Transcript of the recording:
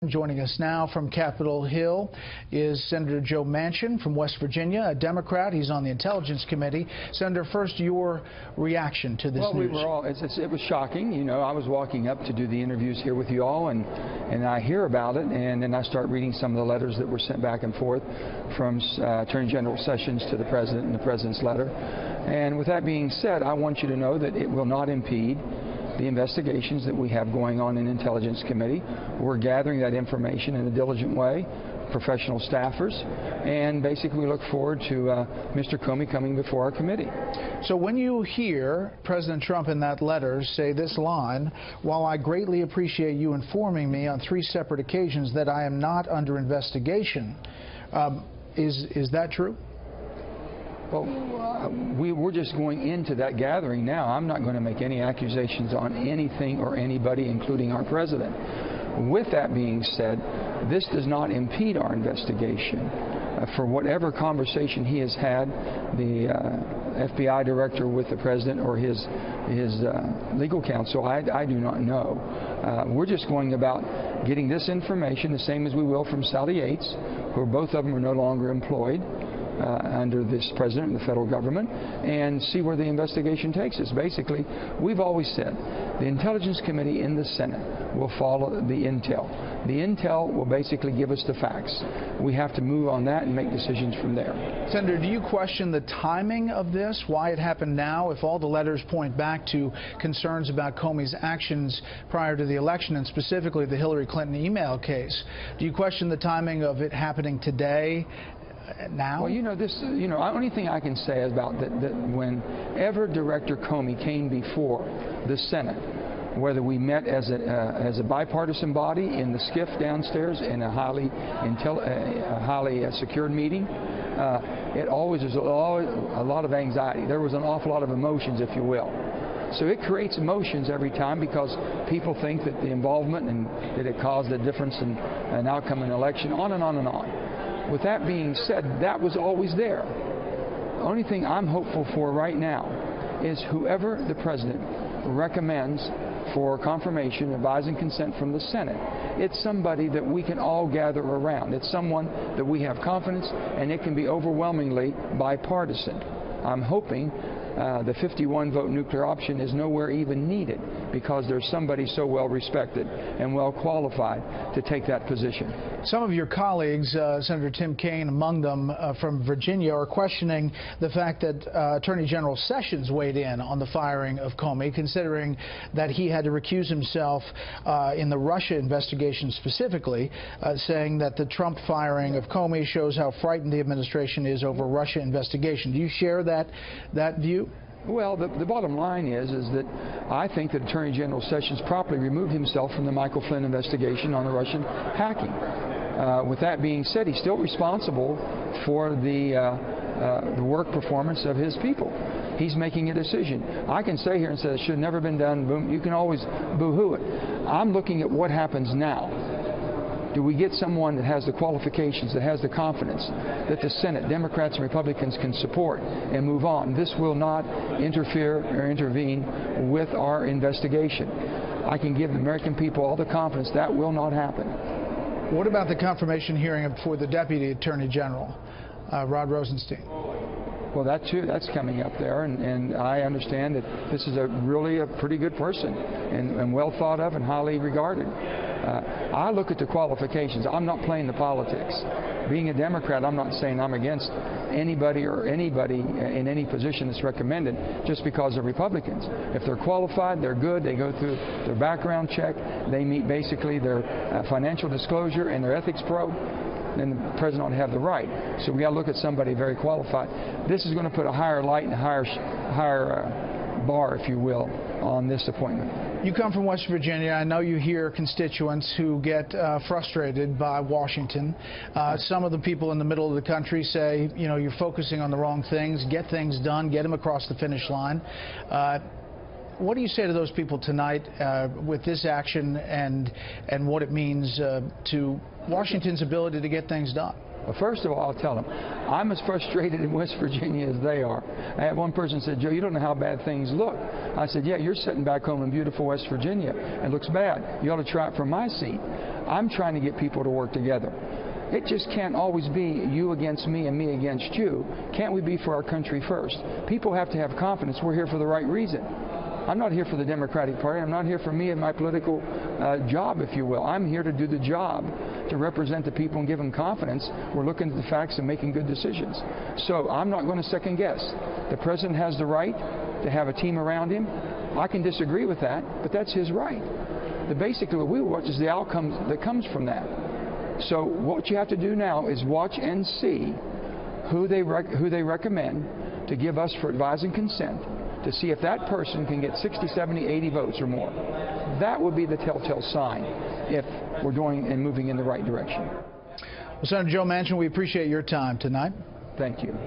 Joining us now from Capitol Hill is Senator Joe Manchin from West Virginia, a Democrat. He's on the Intelligence Committee. Senator, first, your reaction to this news. Well, we were all, it was shocking. You know, I was walking up to do the interviews here with you all, and I hear about it, and then I start reading some of the letters that were sent back and forth from Attorney General Sessions to the President and the President's letter. And with that being said, I want you to know that it will not impede the investigations that we have going on in Intelligence Committee. We're gathering that information in a diligent way, professional staffers, and basically we look forward to Mr. Comey coming before our committee. So when you hear President Trump in that letter say this line, "While I greatly appreciate you informing me on 3 separate occasions that I am not under investigation," is that true? Well, we're just going into that gathering now. I'm not going to make any accusations on anything or anybody, including our president. With that being said, this does not impede our investigation. For whatever conversation he has had, the FBI director with the president or his legal counsel, I do not know. We're just going about getting this information the same as we will from Sally Yates, who both of them are no longer employed under this president and the federal government, and see where the investigation takes us. Basically, we've always said the Intelligence Committee in the Senate will follow the intel. The intel will basically give us the facts. We have to move on that and make decisions from there. Senator, do you question the timing of this, why it happened now, if all the letters point back to concerns about Comey's actions prior to the election, and specifically the Hillary Clinton email case? Do you question the timing of it happening today? Now? Well, the only thing I can say about that whenever Director Comey came before the Senate, whether we met as a bipartisan body in the SCIF downstairs in a highly secured meeting, it always was a lot of anxiety. There was an awful lot of emotions, if you will. So it creates emotions every time because people think that the involvement and that it caused a difference in an outcome in an election, on and on and on. With that being said, that was always there. The only thing I'm hopeful for right now is whoever the President recommends for confirmation, advise, and consent from the Senate, it's somebody that we can all gather around. It's someone that we have confidence, and it can be overwhelmingly bipartisan. I'm hoping the 51-vote nuclear option is nowhere even needed because there's somebody so well respected and well qualified to take that position. Some of your colleagues, Senator Tim Kaine among them from Virginia, are questioning the fact that Attorney General Sessions weighed in on the firing of Comey, considering that he had to recuse himself in the Russia investigation specifically, saying that the Trump firing of Comey shows how frightened the administration is over Russia investigation. Do you share that view? Well, the bottom line is that I think that Attorney General Sessions properly removed himself from the Michael Flynn investigation on the Russian hacking. With that being said, he's still responsible for the work performance of his people. He's making a decision. I can say here and say it should have never been done. Boom. You can always boo-hoo it. I'm looking at what happens now. Do we get someone that has the qualifications, that has the confidence, that the Senate, Democrats and Republicans can support and move on? This will not interfere or intervene with our investigation. I can give the American people all the confidence that will not happen. What about the confirmation hearing for the Deputy Attorney General, Rod Rosenstein? Well, that too, that's coming up there, and I understand that this is really a pretty good person and well thought of and highly regarded. I look at the qualifications. I'm not playing the politics. Being a Democrat, I'm not saying I'm against anybody in any position that's recommended just because they're Republicans. If they're qualified, they're good, they go through their background check, they meet basically their financial disclosure and their ethics probe, then the President ought to have the right. So we got to look at somebody very qualified. This is going to put a higher light and a higher bar, if you will, on this appointment. You come from West Virginia. I know you hear constituents who get frustrated by Washington. Some of the people in the middle of the country say, you know, you're focusing on the wrong things. Get things done. Get them across the finish line. What do you say to those people tonight with this action and what it means to Washington's ability to get things done? Well, first of all, I'll tell them, I'm as frustrated in West Virginia as they are. I had one person said, Joe, you don't know how bad things look. I said, yeah, you're sitting back home in beautiful West Virginia. It looks bad. You ought to try it from my seat. I'm trying to get people to work together. It just can't always be you against me and me against you. Can't we be for our country first? People have to have confidence we're here for the right reason. I'm not here for the Democratic Party. I'm not here for me and my political job, if you will. I'm here to do the job, to represent the people and give them confidence. We're looking at the facts and making good decisions. So I'm not going to second guess. The president has the right to have a team around him. I can disagree with that, but that's his right. Basically what we watch is the outcome that comes from that. So what you have to do now is watch and see who they recommend to give us for advise and consent, to see if that person can get 60, 70, 80 votes or more. That would be the telltale sign if we're going and moving in the right direction. Well, Senator Joe Manchin, we appreciate your time tonight. Thank you.